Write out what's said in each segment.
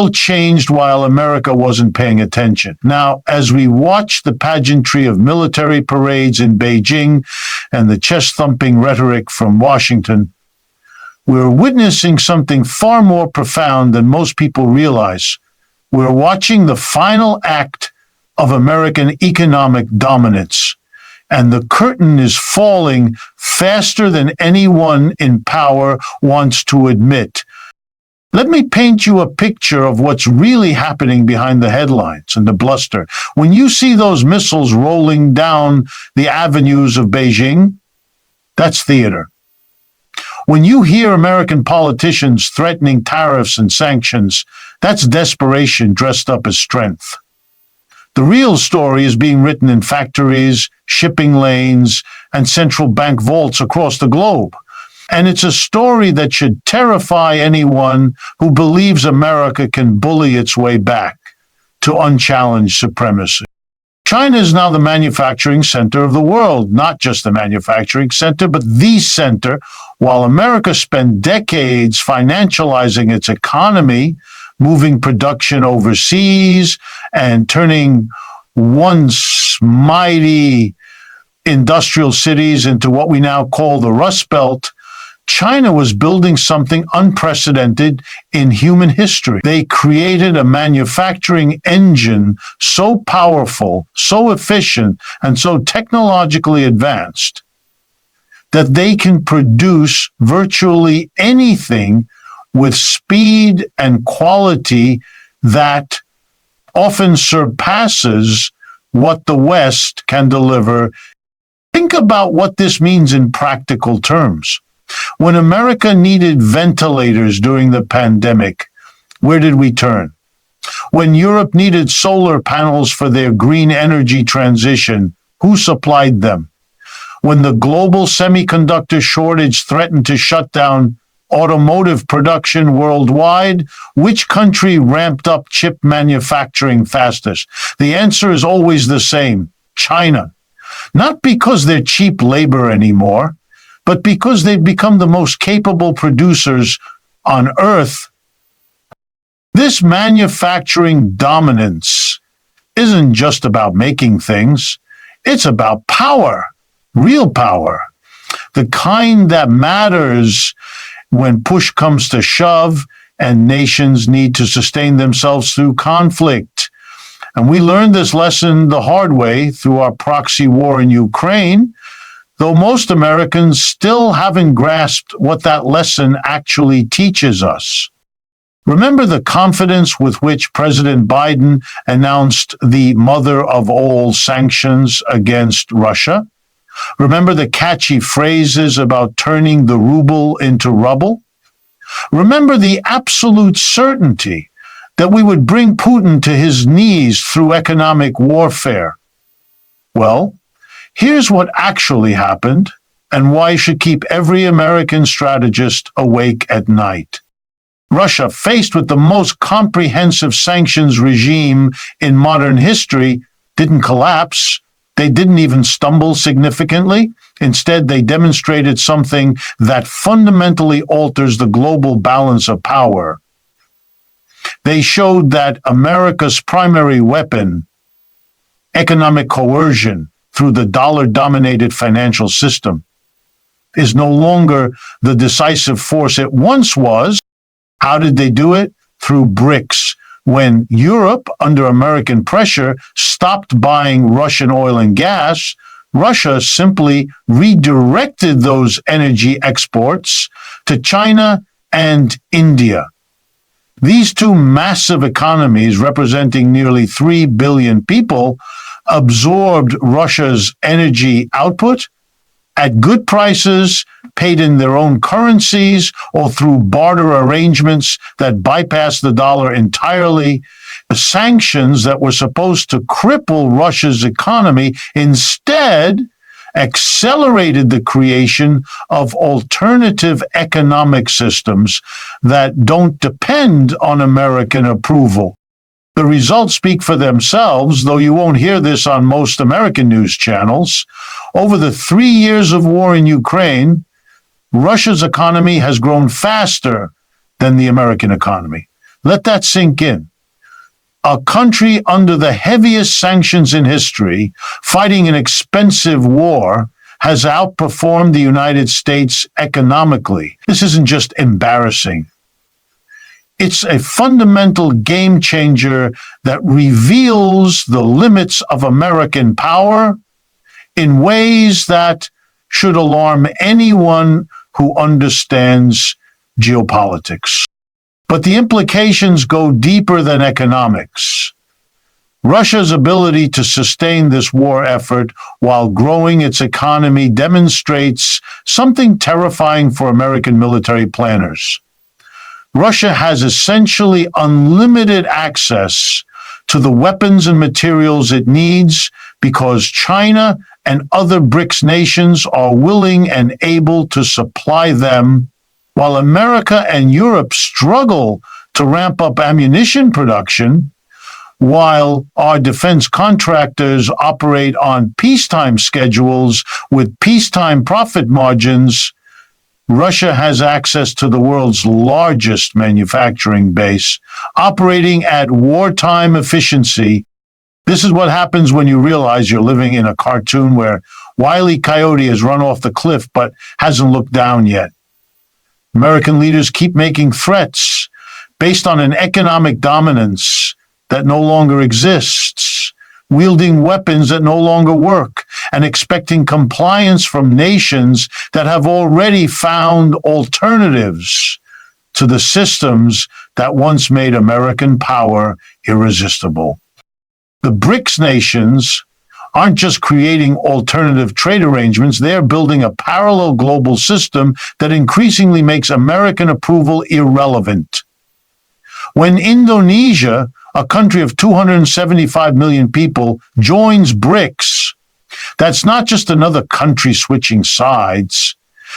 world changed while America wasn't paying attention. Now, as we watch the pageantry of military parades in Beijing and the chest-thumping rhetoric from Washington, we're witnessing something far more profound than most people realize. We're watching the final act of American economic dominance, and the curtain is falling faster than anyone in power wants to admit. Let me paint you a picture of what's really happening behind the headlines and the bluster. When you see those missiles rolling down the avenues of Beijing, that's theater. When you hear American politicians threatening tariffs and sanctions, that's desperation dressed up as strength. The real story is being written in factories, shipping lanes, and central bank vaults across the globe. And it's a story that should terrify anyone who believes America can bully its way back to unchallenged supremacy. China is now the manufacturing center of the world, not just the manufacturing center, but the center, while America spent decades financializing its economy, moving production overseas, and turning once mighty industrial cities into what we now call the Rust Belt. China was building something unprecedented in human history. They created a manufacturing engine so powerful, so efficient, and so technologically advanced that they can produce virtually anything with speed and quality that often surpasses what the West can deliver. Think about what this means in practical terms. When America needed ventilators during the pandemic, where did we turn? When Europe needed solar panels for their green energy transition, who supplied them? When the global semiconductor shortage threatened to shut down automotive production worldwide, which country ramped up chip manufacturing fastest? The answer is always the same: China. Not because they're cheap labor anymore, but because they've become the most capable producers on Earth. This manufacturing dominance isn't just about making things, it's about power, real power, the kind that matters when push comes to shove and nations need to sustain themselves through conflict. And we learned this lesson the hard way through our proxy war in Ukraine, though most Americans still haven't grasped what that lesson actually teaches us. Remember the confidence with which President Biden announced the mother of all sanctions against Russia? Remember the catchy phrases about turning the ruble into rubble? Remember the absolute certainty that we would bring Putin to his knees through economic warfare? Well, here's what actually happened and why it should keep every American strategist awake at night. Russia, faced with the most comprehensive sanctions regime in modern history, didn't collapse. They didn't even stumble significantly. Instead, they demonstrated something that fundamentally alters the global balance of power. They showed that America's primary weapon, economic coercion, through the dollar-dominated financial system, is no longer the decisive force it once was. How did they do it? Through BRICS. When Europe, under American pressure, stopped buying Russian oil and gas, Russia simply redirected those energy exports to China and India. These two massive economies, representing nearly 3 billion people, absorbed Russia's energy output at good prices, paid in their own currencies, or through barter arrangements that bypassed the dollar entirely. The sanctions that were supposed to cripple Russia's economy instead accelerated the creation of alternative economic systems that don't depend on American approval. The results speak for themselves, though you won't hear this on most American news channels. Over the 3 years of war in Ukraine, Russia's economy has grown faster than the American economy. Let that sink in. A country under the heaviest sanctions in history, fighting an expensive war, has outperformed the United States economically. This isn't just embarrassing. It's a fundamental game changer that reveals the limits of American power in ways that should alarm anyone who understands geopolitics. But the implications go deeper than economics. Russia's ability to sustain this war effort while growing its economy demonstrates something terrifying for American military planners. Russia has essentially unlimited access to the weapons and materials it needs because China and other BRICS nations are willing and able to supply them, while America and Europe struggle to ramp up ammunition production, while our defense contractors operate on peacetime schedules with peacetime profit margins. Russia has access to the world's largest manufacturing base, operating at wartime efficiency. This is what happens when you realize you're living in a cartoon where Wile E. Coyote has run off the cliff but hasn't looked down yet. American leaders keep making threats based on an economic dominance that no longer exists, wielding weapons that no longer work, and expecting compliance from nations that have already found alternatives to the systems that once made American power irresistible. The BRICS nations aren't just creating alternative trade arrangements, they're building a parallel global system that increasingly makes American approval irrelevant. When Indonesia, a country of 275 million people, joins BRICS, that's not just another country switching sides.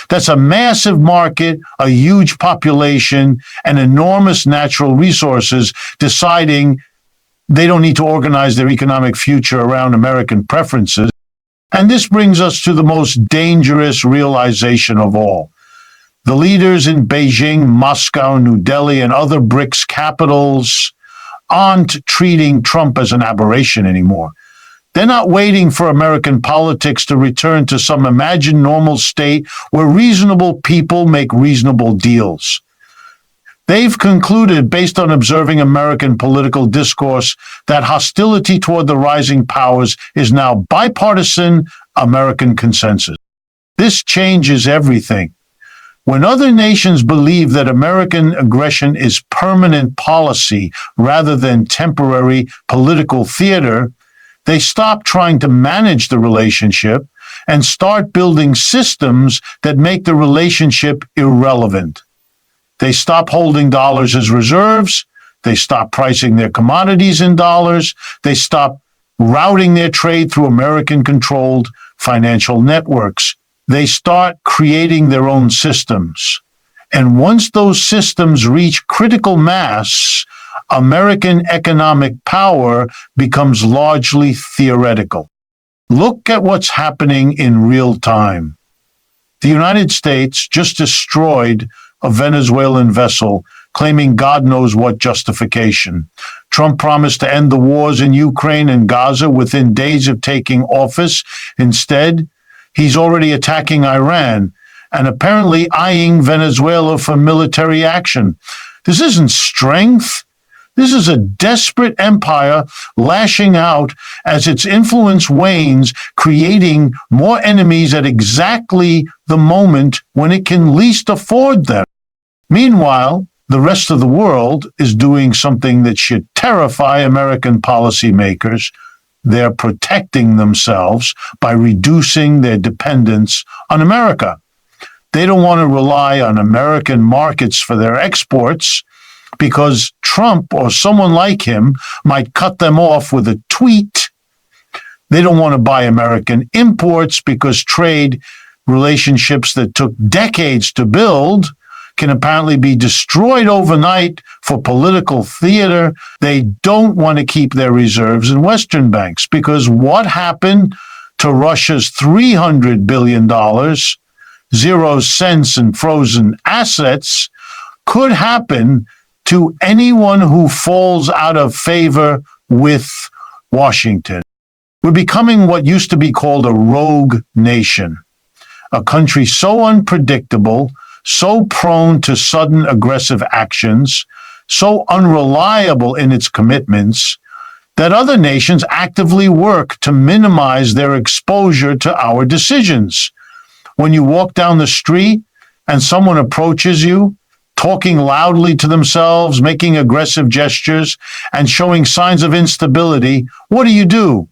That's a massive market, a huge population, and enormous natural resources deciding they don't need to organize their economic future around American preferences. And this brings us to the most dangerous realization of all. The leaders in Beijing, Moscow, New Delhi, and other BRICS capitals aren't treating Trump as an aberration anymore. They're not waiting for American politics to return to some imagined normal state where reasonable people make reasonable deals. They've concluded, based on observing American political discourse, that hostility toward the rising powers is now bipartisan American consensus. This changes everything. When other nations believe that American aggression is permanent policy rather than temporary political theater, they stop trying to manage the relationship and start building systems that make the relationship irrelevant. They stop holding dollars as reserves. They stop pricing their commodities in dollars. They stop routing their trade through American-controlled financial networks. They start creating their own systems. And once those systems reach critical mass, American economic power becomes largely theoretical. Look at what's happening in real time. The United States just destroyed a Venezuelan vessel, claiming God knows what justification. Trump promised to end the wars in Ukraine and Gaza within days of taking office. Instead, he's already attacking Iran and apparently eyeing Venezuela for military action. This isn't strength. This is a desperate empire lashing out as its influence wanes, creating more enemies at exactly the moment when it can least afford them. Meanwhile, the rest of the world is doing something that should terrify American policymakers. They're protecting themselves by reducing their dependence on America. They don't want to rely on American markets for their exports because Trump or someone like him might cut them off with a tweet. They don't want to buy American imports because trade relationships that took decades to build can apparently be destroyed overnight for political theater. They don't want to keep their reserves in Western banks because what happened to Russia's $300 billion, 0 cents in frozen assets, could happen to anyone who falls out of favor with Washington. We're becoming what used to be called a rogue nation, a country so unpredictable, so prone to sudden aggressive actions, so unreliable in its commitments, that other nations actively work to minimize their exposure to our decisions. When you walk down the street and someone approaches you, talking loudly to themselves, making aggressive gestures, and showing signs of instability, what do?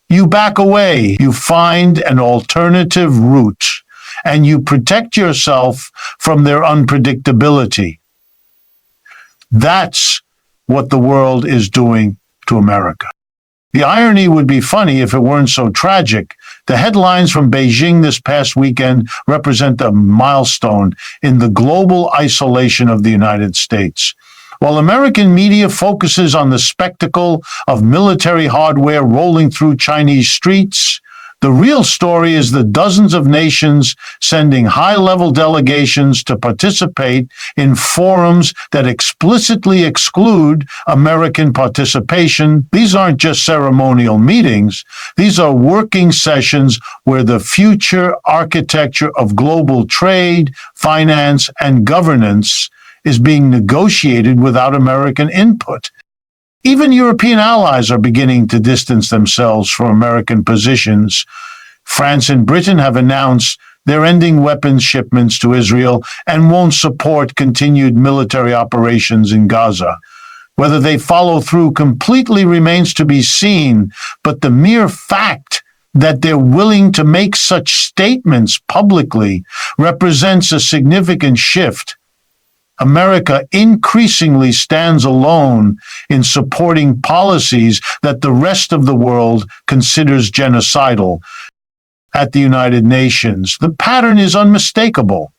You back away. You find an alternative route, and you protect yourself from their unpredictability. That's what the world is doing to America. The irony would be funny if it weren't so tragic. The headlines from Beijing this past weekend represent a milestone in the global isolation of the United States. While American media focuses on the spectacle of military hardware rolling through Chinese streets, the real story is the dozens of nations sending high-level delegations to participate in forums that explicitly exclude American participation. These aren't just ceremonial meetings. These are working sessions where the future architecture of global trade, finance, and governance is being negotiated without American input. Even European allies are beginning to distance themselves from American positions. France and Britain have announced they're ending weapons shipments to Israel and won't support continued military operations in Gaza. Whether they follow through completely remains to be seen, but the mere fact that they're willing to make such statements publicly represents a significant shift. America increasingly stands alone in supporting policies that the rest of the world considers genocidal. At the United Nations, the pattern is unmistakable.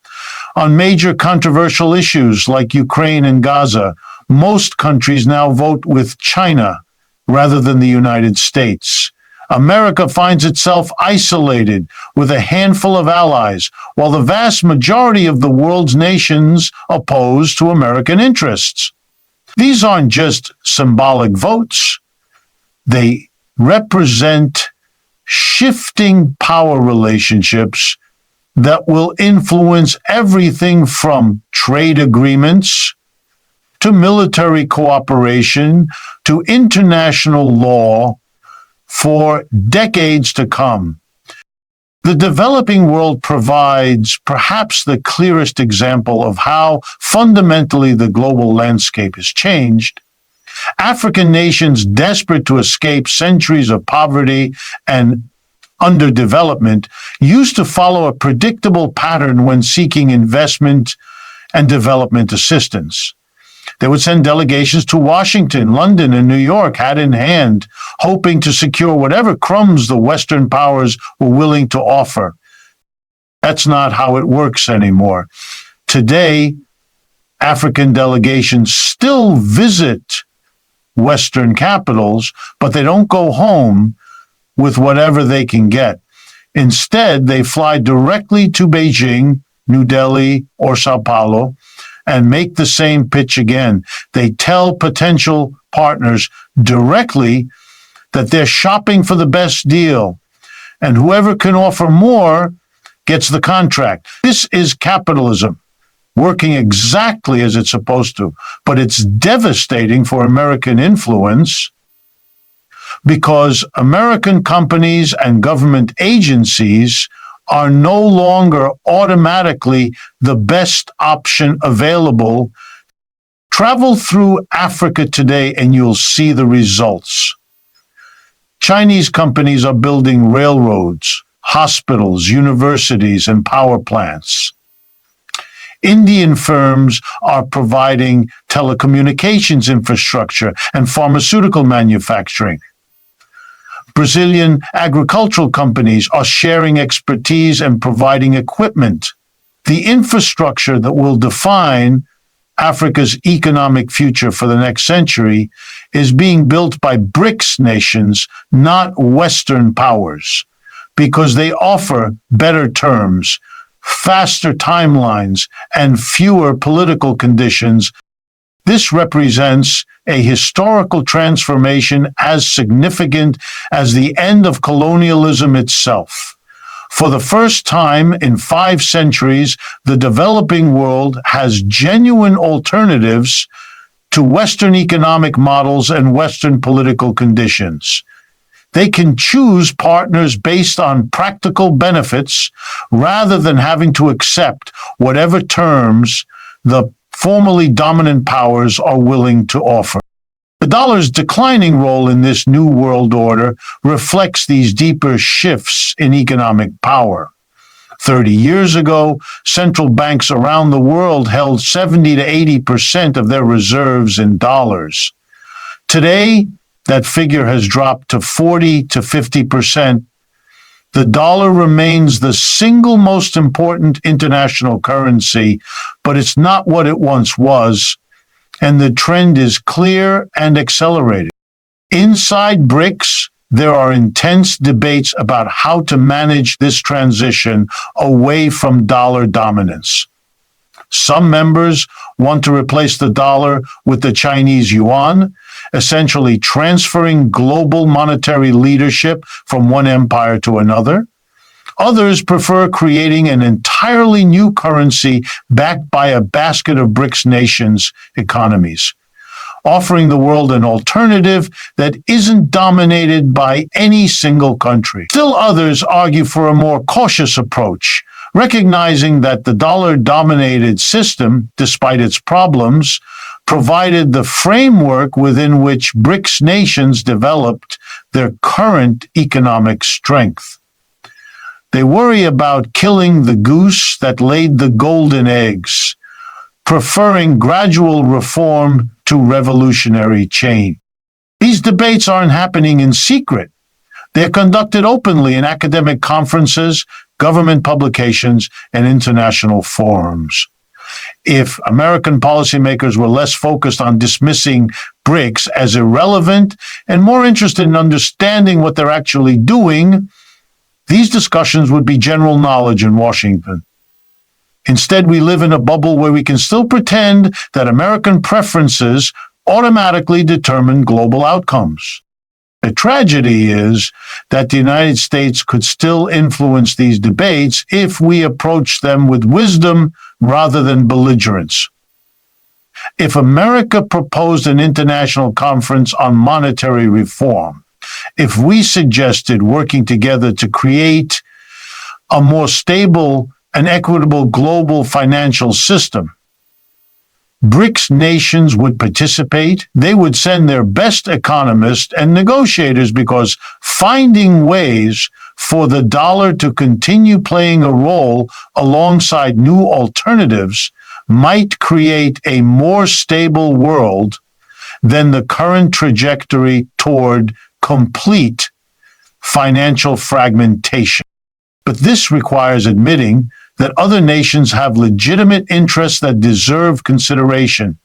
On major controversial issues like Ukraine and Gaza, most countries now vote with China rather than the United States. America finds itself isolated with a handful of allies, while the vast majority of the world's nations oppose to American interests. These aren't just symbolic votes. They represent shifting power relationships that will influence everything from trade agreements to military cooperation to international law for decades to come. The developing world provides perhaps the clearest example of how fundamentally the global landscape has changed. African nations desperate to escape centuries of poverty and underdevelopment used to follow a predictable pattern when seeking investment and development assistance. They would send delegations to Washington, London, and New York, hat in hand, hoping to secure whatever crumbs the Western powers were willing to offer. That's not how it works anymore. Today, African delegations still visit Western capitals, but they don't go home with whatever they can get. Instead, they fly directly to Beijing, New Delhi, or Sao Paulo, and make the same pitch again. They tell potential partners directly that they're shopping for the best deal, and whoever can offer more gets the contract. This is capitalism, working exactly as it's supposed to, but it's devastating for American influence because American companies and government agencies are no longer automatically the best option available. Travel through Africa today and you'll see the results. Chinese companies are building railroads, hospitals, universities, and power plants. Indian firms are providing telecommunications infrastructure and pharmaceutical manufacturing. Brazilian agricultural companies are sharing expertise and providing equipment. The infrastructure that will define Africa's economic future for the next century is being built by BRICS nations, not Western powers, because they offer better terms, faster timelines, and fewer political conditions This represents a historical transformation as significant as the end of colonialism itself. For the first time in 5 centuries, the developing world has genuine alternatives to Western economic models and Western political conditions. They can choose partners based on practical benefits rather than having to accept whatever terms the formerly dominant powers are willing to offer. The dollar's declining role in this new world order reflects these deeper shifts in economic power. 30 years ago, central banks around the world held 70 to 80% of their reserves in dollars. Today, that figure has dropped to 40 to 50%. The dollar remains the single most important international currency, but it's not what it once was, and the trend is clear and accelerated. Inside BRICS, there are intense debates about how to manage this transition away from dollar dominance. Some members want to replace the dollar with the Chinese yuan, essentially transferring global monetary leadership from one empire to another. Others prefer creating an entirely new currency backed by a basket of BRICS nations' economies, offering the world an alternative that isn't dominated by any single country. Still others argue for a more cautious approach, recognizing that the dollar-dominated system, despite its problems, provided the framework within which BRICS nations developed their current economic strength. They worry about killing the goose that laid the golden eggs, preferring gradual reform to revolutionary change. These debates aren't happening in secret. They're conducted openly in academic conferences, government publications, and international forums. If American policymakers were less focused on dismissing BRICS as irrelevant and more interested in understanding what they're actually doing, these discussions would be general knowledge in Washington. Instead, we live in a bubble where we can still pretend that American preferences automatically determine global outcomes. The tragedy is that the United States could still influence these debates if we approach them with wisdom rather than belligerence. If America proposed an international conference on monetary reform, if we suggested working together to create a more stable and equitable global financial system, BRICS nations would participate. They would send their best economists and negotiators because finding ways for the dollar to continue playing a role alongside new alternatives might create a more stable world than the current trajectory toward complete financial fragmentation. But this requires admitting that other nations have legitimate interests that deserve consideration.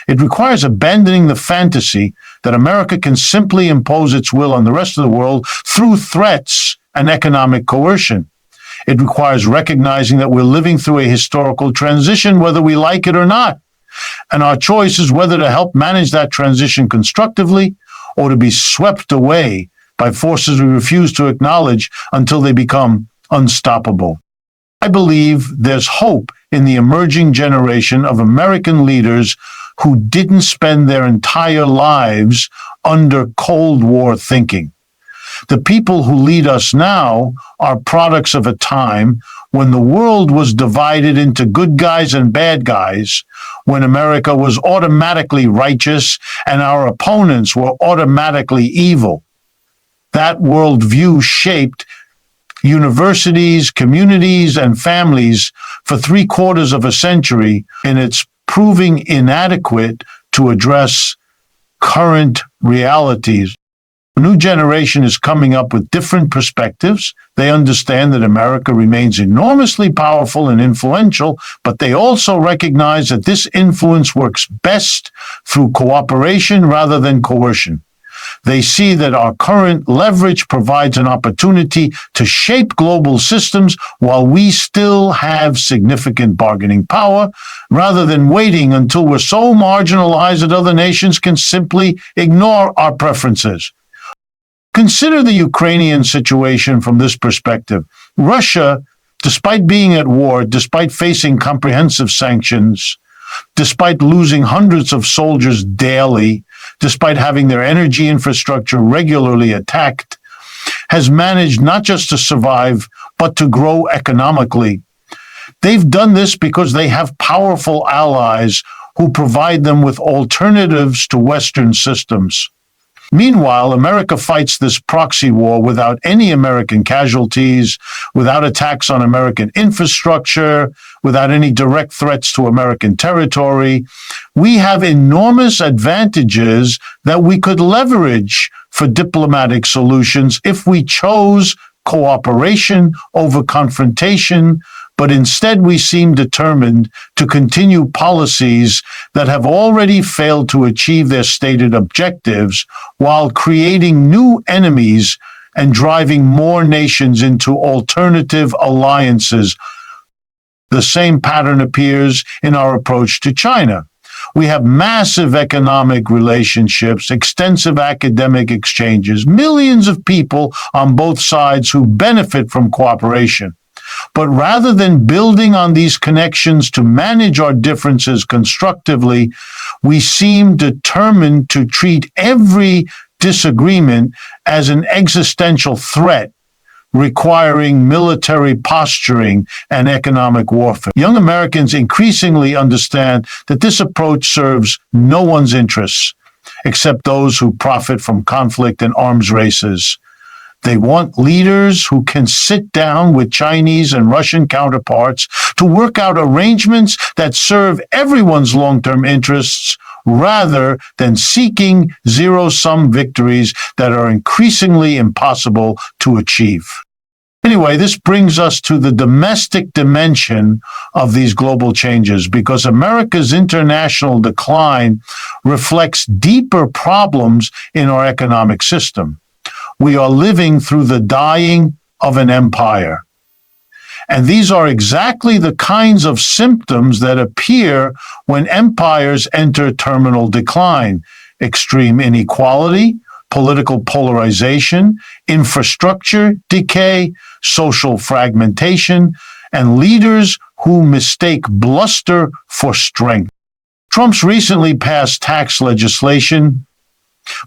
It requires abandoning the fantasy that America can simply impose its will on the rest of the world through threats and economic coercion. It requires recognizing that we're living through a historical transition, whether we like it or not. And our choice is whether to help manage that transition constructively or to be swept away by forces we refuse to acknowledge until they become unstoppable. I believe there's hope in the emerging generation of American leaders who didn't spend their entire lives under Cold War thinking. The people who lead us now are products of a time when the world was divided into good guys and bad guys, when America was automatically righteous and our opponents were automatically evil. That worldview shaped universities, communities, and families for 3/4 of a century, and it's proving inadequate to address current realities. A new generation is coming up with different perspectives. They understand that America remains enormously powerful and influential, but they also recognize that this influence works best through cooperation rather than coercion. They see that our current leverage provides an opportunity to shape global systems while we still have significant bargaining power, rather than waiting until we're so marginalized that other nations can simply ignore our preferences. Consider the Ukrainian situation from this perspective. Russia, despite being at war, despite facing comprehensive sanctions, despite losing hundreds of soldiers daily, despite having their energy infrastructure regularly attacked, has managed not just to survive, but to grow economically. They've done this because they have powerful allies who provide them with alternatives to Western systems. Meanwhile, America fights this proxy war without any American casualties, without attacks on American infrastructure, without any direct threats to American territory. We have enormous advantages that we could leverage for diplomatic solutions if we chose cooperation over confrontation, but instead we seem determined to continue policies that have already failed to achieve their stated objectives while creating new enemies and driving more nations into alternative alliances. The same pattern appears in our approach to China. We have massive economic relationships, extensive academic exchanges, millions of people on both sides who benefit from cooperation. But rather than building on these connections to manage our differences constructively, we seem determined to treat every disagreement as an existential threat, requiring military posturing and economic warfare. Young Americans increasingly understand that this approach serves no one's interests, except those who profit from conflict and arms races. They want leaders who can sit down with Chinese and Russian counterparts to work out arrangements that serve everyone's long-term interests, rather than seeking zero-sum victories that are increasingly impossible to achieve. Anyway, this brings us to the domestic dimension of these global changes, because America's international decline reflects deeper problems in our economic system. We are living through the dying of an empire. And these are exactly the kinds of symptoms that appear when empires enter terminal decline: extreme inequality, political polarization, infrastructure decay, social fragmentation, and leaders who mistake bluster for strength. Trump's recently passed tax legislation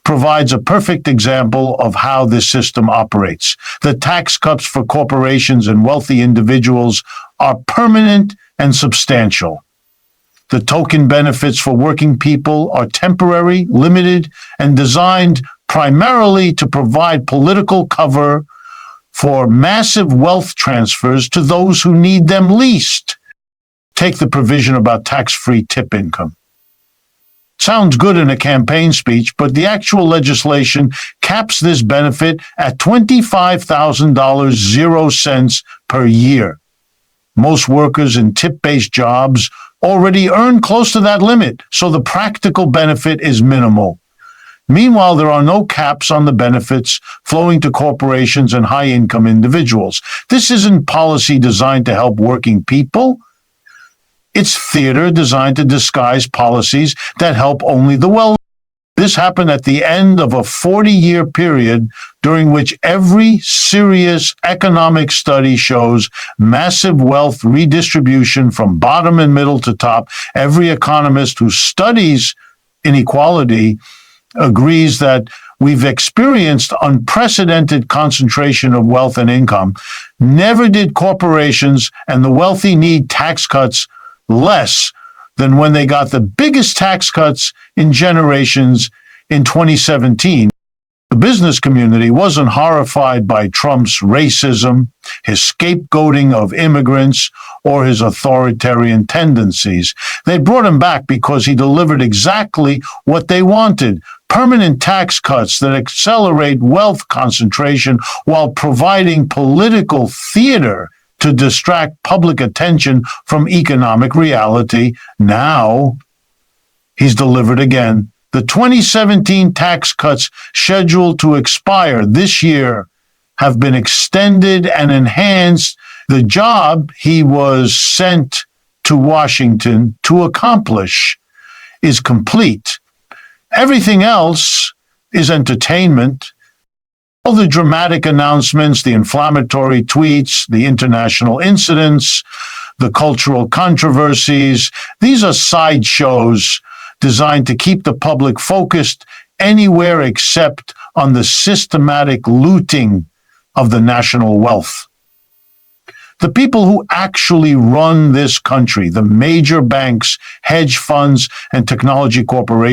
provides a perfect example of how this system operates. The tax cuts for corporations and wealthy individuals are permanent and substantial. The token benefits for working people are temporary, limited, and designed primarily to provide political cover for massive wealth transfers to those who need them least. Take the provision about tax-free tip income. Sounds good in a campaign speech, but the actual legislation caps this benefit at $25,000, 0 cents per year. Most workers in tip-based jobs already earn close to that limit, so the practical benefit is minimal. Meanwhile, there are no caps on the benefits flowing to corporations and high-income individuals. This isn't policy designed to help working people. It's theater designed to disguise policies that help only the wealthy. This happened at the end of a 40-year period during which every serious economic study shows massive wealth redistribution from bottom and middle to top. Every economist who studies inequality agrees that we've experienced unprecedented concentration of wealth and income. Never did corporations and the wealthy need tax cuts less than when they got the biggest tax cuts in generations in 2017. The business community wasn't horrified by Trump's racism, his scapegoating of immigrants, or his authoritarian tendencies. They brought him back because he delivered exactly what they wanted: permanent tax cuts that accelerate wealth concentration while providing political theater to distract public attention from economic reality. Now, he's delivered again, The 2017 tax cuts scheduled to expire this year have been extended and enhanced. The job he was sent to Washington to accomplish is complete. Everything else is entertainment. All the dramatic announcements, the inflammatory tweets, the international incidents, the cultural controversies, these are sideshows designed to keep the public focused anywhere except on the systematic looting of the national wealth. The people who actually run this country, the major banks, hedge funds, and technology corporations,